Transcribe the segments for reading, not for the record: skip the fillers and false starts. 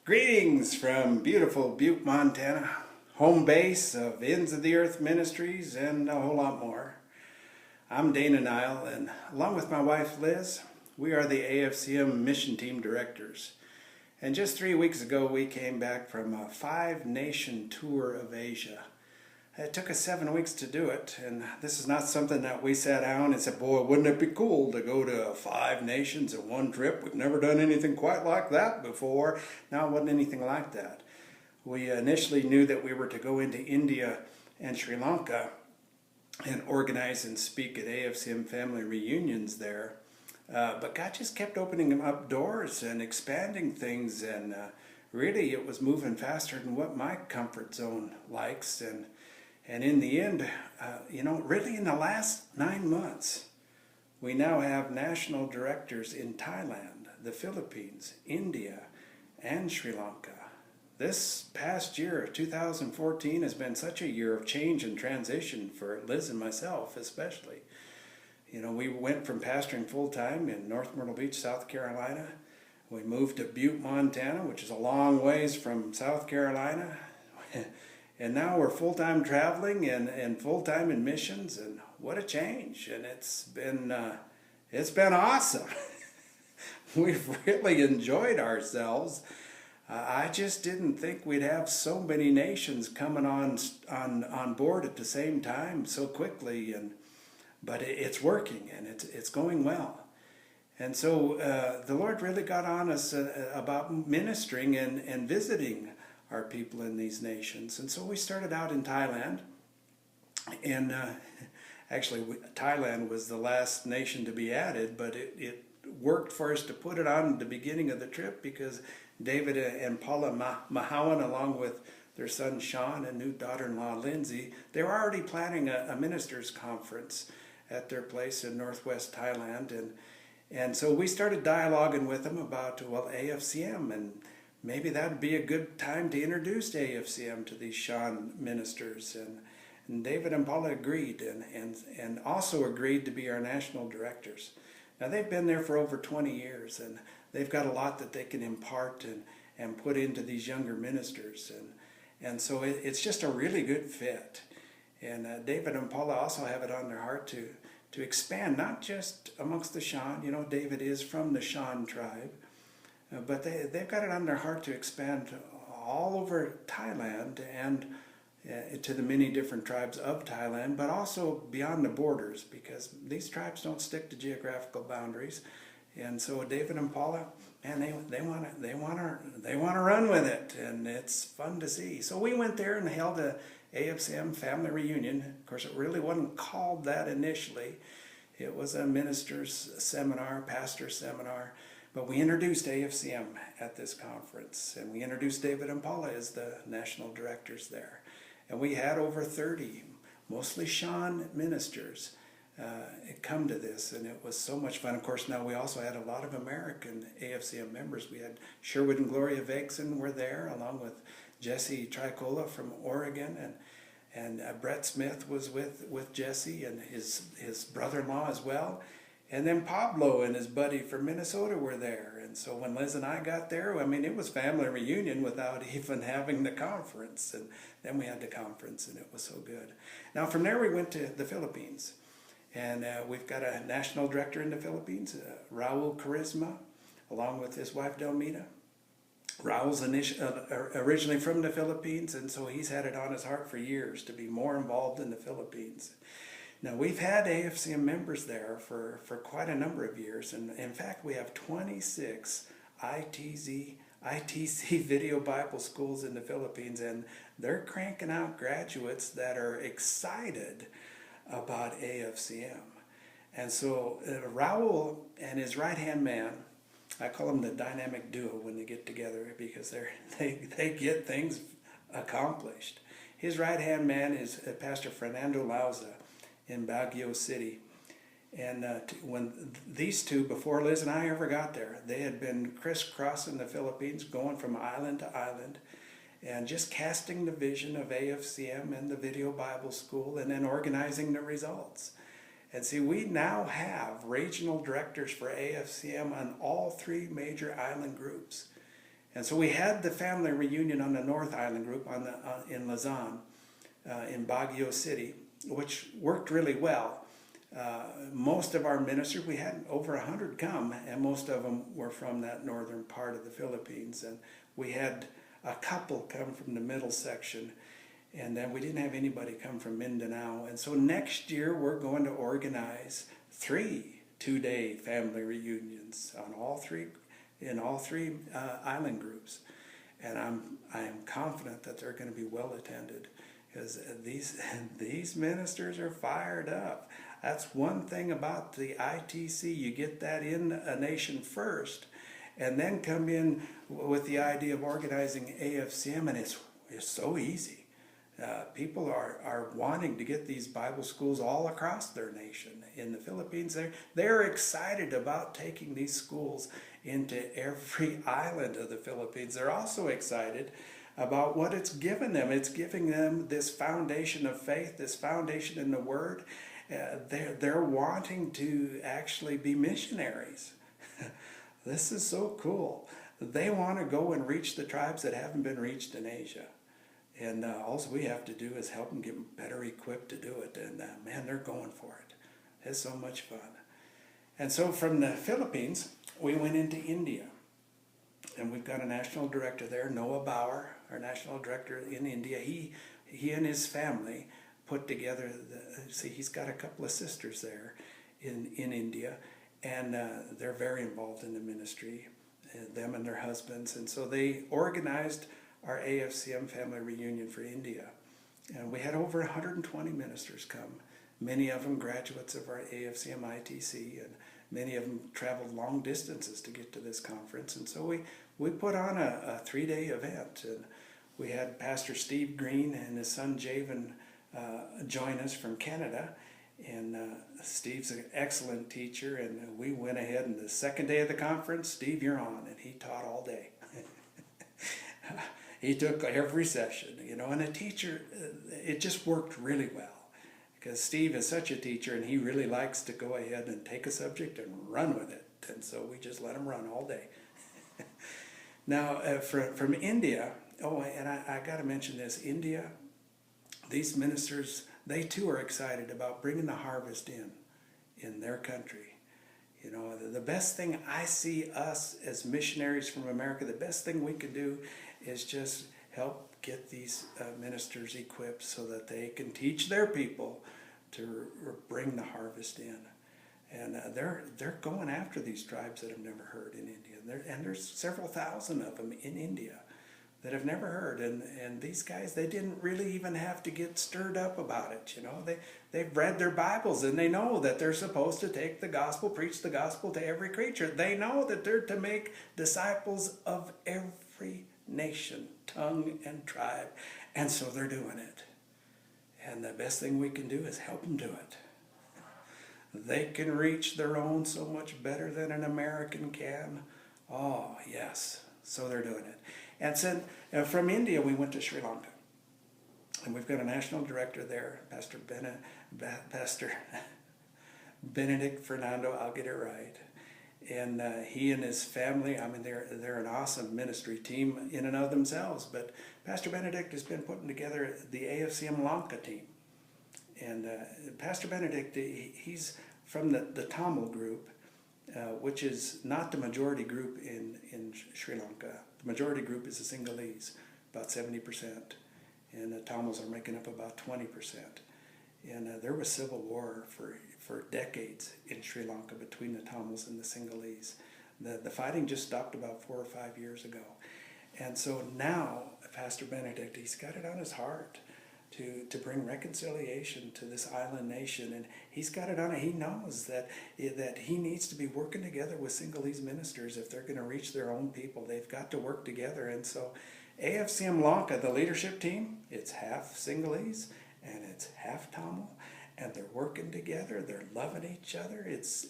Greetings from beautiful Butte, Montana, home base of Ends of the Earth Ministries and a whole lot more. I'm Dana Nile, and along with my wife Liz, we are the AFCM Mission Team Directors. And just 3 weeks ago, we came back from a 5-nation tour of Asia. It took us 7 weeks to do it, and this is not something that we sat down and said, boy, wouldn't it be cool to go to 5 nations in one trip? We've never done anything quite like that before. No, it wasn't anything like that. We initially knew that we were to go into India and Sri Lanka and organize and speak at AFCM family reunions there. But God just kept opening up doors and expanding things, and really it was moving faster than what my comfort zone likes. And in the end, really in the last 9 months, we now have national directors in Thailand, the Philippines, India, and Sri Lanka. This past year, 2014, has been such a year of change and transition for Liz and myself especially. We went from pastoring full-time in North Myrtle Beach, South Carolina. We moved to Butte, Montana, which is a long ways from South Carolina. And now we're full-time traveling and full-time in missions, and what a change. And it's been awesome. We've really enjoyed ourselves. I just didn't think we'd have so many nations coming on board at the same time so quickly, but it's working, and it's going well. And so the Lord really got on us about ministering and visiting our people in these nations. And so we started out in Thailand, and actually Thailand was the last nation to be added, but it worked for us to put it on at the beginning of the trip because David and Paula Mahawan, along with their son Sean and new daughter-in-law Lindsay, they were already planning a ministers' conference at their place in northwest Thailand. And so we started dialoguing with them about, AFCM, and maybe that would be a good time to introduce AFCM to these Sean ministers. And David and Paula agreed, and also agreed to be our national directors. Now they've been there for over 20 years, and they've got a lot that they can impart and put into these younger ministers. And so it's just a really good fit. And David and Paula also have it on their heart to expand, not just amongst the Sean. David is from the Sean tribe. But they've got it on their heart to expand all over Thailand and to the many different tribes of Thailand, but also beyond the borders, because these tribes don't stick to geographical boundaries. And so David and Paula, man, they want to run with it, and it's fun to see. So we went there and held a AFCM family reunion. Of course, it really wasn't called that initially. It was a minister's seminar, pastor seminar. But we introduced AFCM at this conference, and we introduced David and Paula as the national directors there. And we had over 30, mostly Sean ministers, come to this, and it was so much fun. Of course, now we also had a lot of American AFCM members. We had Sherwood and Gloria Vegson were there, along with Jesse Tricola from Oregon, and Brett Smith was with Jesse and his brother-in-law as well. And then Pablo and his buddy from Minnesota were there. And so when Liz and I got there, it was family reunion without even having the conference. And then we had the conference, and it was so good. Now from there we went to the Philippines. And we've got a national director in the Philippines, Raul Charisma, along with his wife Delmita. Raul's originally from the Philippines, and so he's had it on his heart for years to be more involved in the Philippines. Now, we've had AFCM members there for quite a number of years, and in fact, we have 26 ITC video Bible schools in the Philippines, and they're cranking out graduates that are excited about AFCM. And so Raul and his right-hand man, I call them the dynamic duo when they get together, because they get things accomplished. His right-hand man is Pastor Fernando Lauza in Baguio City. And when these two, before Liz and I ever got there, they had been crisscrossing the Philippines, going from island to island, and just casting the vision of AFCM and the Video Bible School, and then organizing the results. And see, we now have regional directors for AFCM on all 3 major island groups. And so we had the family reunion on the North Island group in Lausanne, in Baguio City, which worked really well. Most of our ministers, we had over 100 come, and most of them were from that northern part of the Philippines. And we had a couple come from the middle section, and then we didn't have anybody come from Mindanao. And so next year we're going to organize 3 two-day family reunions in all three island groups. And I am confident that they're going to be well attended, because these ministers are fired up. That's one thing about the ITC. You get that in a nation first, and then come in with the idea of organizing AFCM, and it's so easy. People are wanting to get these Bible schools all across their nation. In the Philippines, they're excited about taking these schools into every island of the Philippines. They're also excited about what it's given them. It's giving them this foundation of faith, this foundation in the Word. They're wanting to actually be missionaries. This is so cool. They want to go and reach the tribes that haven't been reached in Asia. And all we have to do is help them get better equipped to do it. And man, they're going for it. It's so much fun. And so from the Philippines, we went into India. And we've got a national director there, Noah Bauer, our national director in India. He and his family put together, he's got a couple of sisters there in India. And they're very involved in the ministry, them and their husbands. And so they organized our AFCM family reunion for India. And we had over 120 ministers come, many of them graduates of our AFCM ITC, and many of them traveled long distances to get to this conference. And so we put on a 3-day event, and we had Pastor Steve Green and his son Javen join us from Canada. And Steve's an excellent teacher, and we went ahead, and the second day of the conference, Steve, you're on, and he taught all day. He took every session, and a teacher, it just worked really well, because Steve is such a teacher, and he really likes to go ahead and take a subject and run with it. And so we just let him run all day. Now, from India, and I got to mention this, India, these ministers, they too are excited about bringing the harvest in their country. The best thing I see us as missionaries from America, the best thing we can do is just help get these ministers equipped so that they can teach their people to bring the harvest in. And they're going after these tribes that have never heard in India. And there's several thousand of them in India that have never heard. And these guys, they didn't really even have to get stirred up about it. They've read their Bibles, and they know that they're supposed to take the gospel, preach the gospel to every creature. They know that they're to make disciples of every nation, tongue, and tribe. And so they're doing it. And the best thing we can do is help them do it. They can reach their own so much better than an American can. Oh, yes. So they're doing it. And so from India, we went to Sri Lanka. And we've got a national director there, Pastor Benedict Fernando, I'll get it right. And he and his family, they're an awesome ministry team in and of themselves. But Pastor Benedict has been putting together the AFCM Lanka team. And Pastor Benedict, he's from the Tamil group, which is not the majority group in Sri Lanka. The majority group is the Sinhalese, about 70%. And the Tamils are making up about 20%. And there was civil war for decades in Sri Lanka between the Tamils and the Sinhalese. The fighting just stopped about 4 or 5 years ago. And so now, Pastor Benedict, he's got it on his heart to bring reconciliation to this island nation. And he's got it on it. He knows that he needs to be working together with Sinhalese ministers if they're going to reach their own people. They've got to work together. And so AFCM Lanka, the leadership team, it's half Sinhalese and it's half Tamil, and they're working together. They're loving each other. It's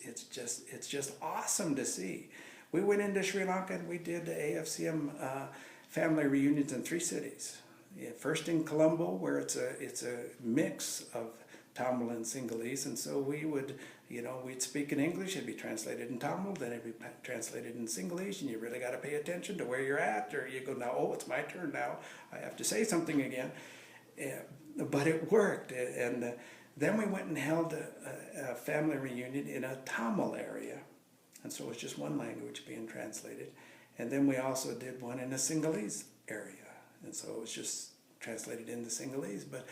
just awesome to see. We went into Sri Lanka and we did the AFCM family reunions in 3 cities. First in Colombo, where it's a mix of Tamil and Sinhalese, and so we would We'd speak in English, it'd be translated in Tamil, then it'd be translated in Sinhalese, and you really got to pay attention to where you're at, or you go, now, oh, it's my turn now, I have to say something again. But it worked, and then we went and held a family reunion in a Tamil area, and so it was just one language being translated. And then we also did one in a Sinhalese area, and so it was just translated into Sinhalese. But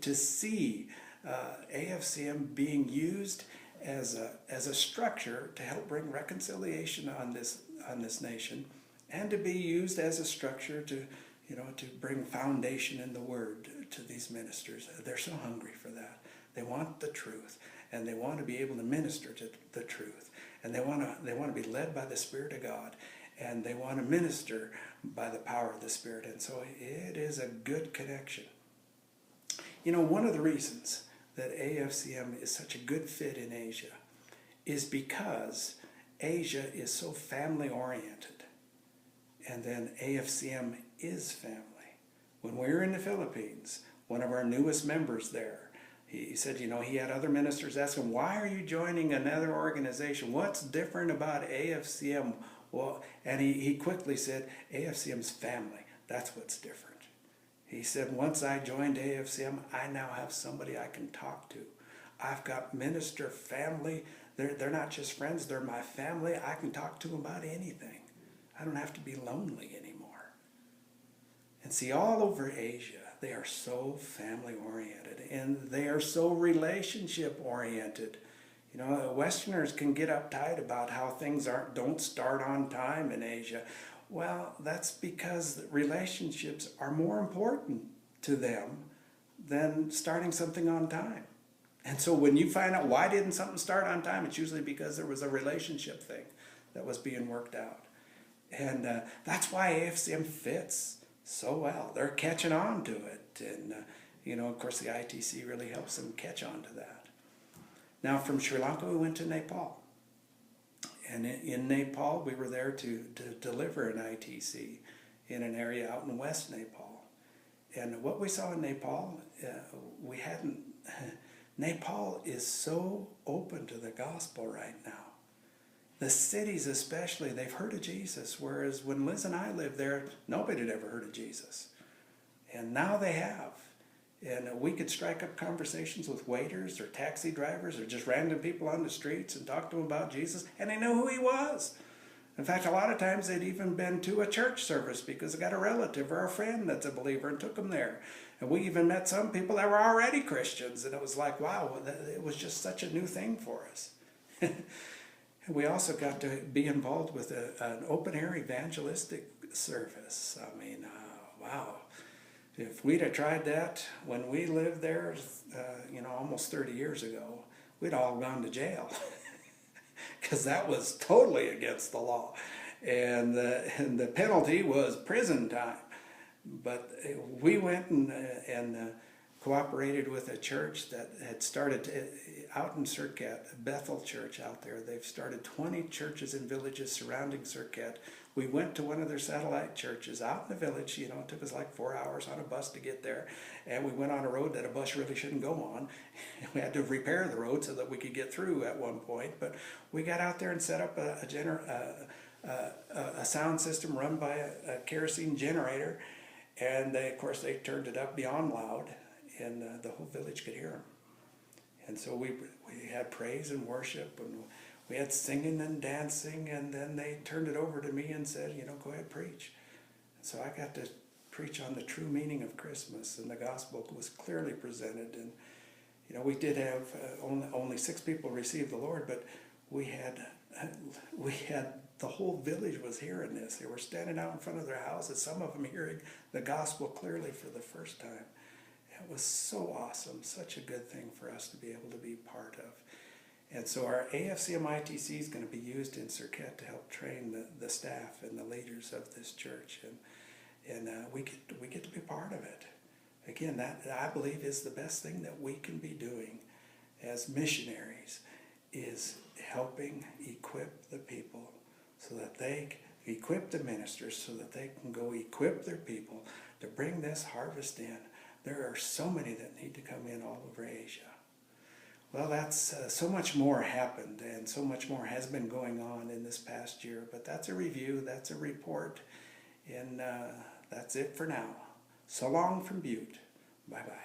to see AFCM being used as a structure to help bring reconciliation on this nation, and to be used as a structure to bring foundation in the Word to these ministers. They're so hungry for that. They want the truth, and they want to be able to minister to the truth, and they want to be led by the Spirit of God, and they want to minister by the power of the Spirit. And so it is a good connection. One of the reasons that AFCM is such a good fit in Asia is because Asia is so family oriented, and then AFCM is family. When we were in the Philippines, one of our newest members there, he said, he had other ministers ask him, why are you joining another organization? What's different about AFCM? Well, and he quickly said, AFCM's family. That's what's different. He said, once I joined AFCM, I now have somebody I can talk to. I've got minister family. They're not just friends, they're my family. I can talk to them about anything. I don't have to be lonely anymore. And see, all over Asia, they are so family oriented, and they are so relationship oriented. Westerners can get uptight about how things don't start on time in Asia. Well, that's because relationships are more important to them than starting something on time. And so when you find out why didn't something start on time, it's usually because there was a relationship thing that was being worked out. And that's why AFCM fits so well. They're catching on to it. And, of course, the ITC really helps them catch on to that. Now, from Sri Lanka, we went to Nepal. And in Nepal, we were there to deliver an ITC in an area out in West Nepal. And what we saw in Nepal, Nepal is so open to the gospel right now. The cities especially, they've heard of Jesus, whereas when Liz and I lived there, nobody had ever heard of Jesus. And now they have. And we could strike up conversations with waiters or taxi drivers or just random people on the streets and talk to them about Jesus, and they knew who he was. In fact, a lot of times they'd even been to a church service because they got a relative or a friend that's a believer and took them there. And we even met some people that were already Christians, and it was like, wow, it was just such a new thing for us. We also got to be involved with an open-air evangelistic service. I mean, wow. If we'd have tried that when we lived there, almost 30 years ago, we'd all gone to jail because that was totally against the law. And the penalty was prison time. But we went and cooperated with a church that had started out in Surkhet, Bethel Church out there. They've started 20 churches in villages surrounding Surkhet. We went to one of their satellite churches out in the village. It took us like 4 hours on a bus to get there. And we went on a road that a bus really shouldn't go on. We had to repair the road so that we could get through at one point. But we got out there and set up a sound system run by a kerosene generator. And of course, they turned it up beyond loud, and the whole village could hear them. And so we had praise and worship, and we had singing and dancing, and then they turned it over to me and said, go ahead, preach. And so I got to preach on the true meaning of Christmas, and the gospel was clearly presented. And we did have only 6 people receive the Lord, but we had the whole village was hearing this. They were standing out in front of their houses, some of them hearing the gospel clearly for the first time. It was so awesome, such a good thing for us to be able to be part of. And so our AFCM ITC is going to be used in Surkhet to help train the staff and the leaders of this church. And we get to be part of it. Again, that I believe is the best thing that we can be doing as missionaries, is helping equip the people so that they equip the ministers so that they can go equip their people to bring this harvest in. There are so many that need to come in all over Asia. Well, that's so much more happened and so much more has been going on in this past year, but that's a review, that's a report, and that's it for now. So long from Butte. Bye-bye.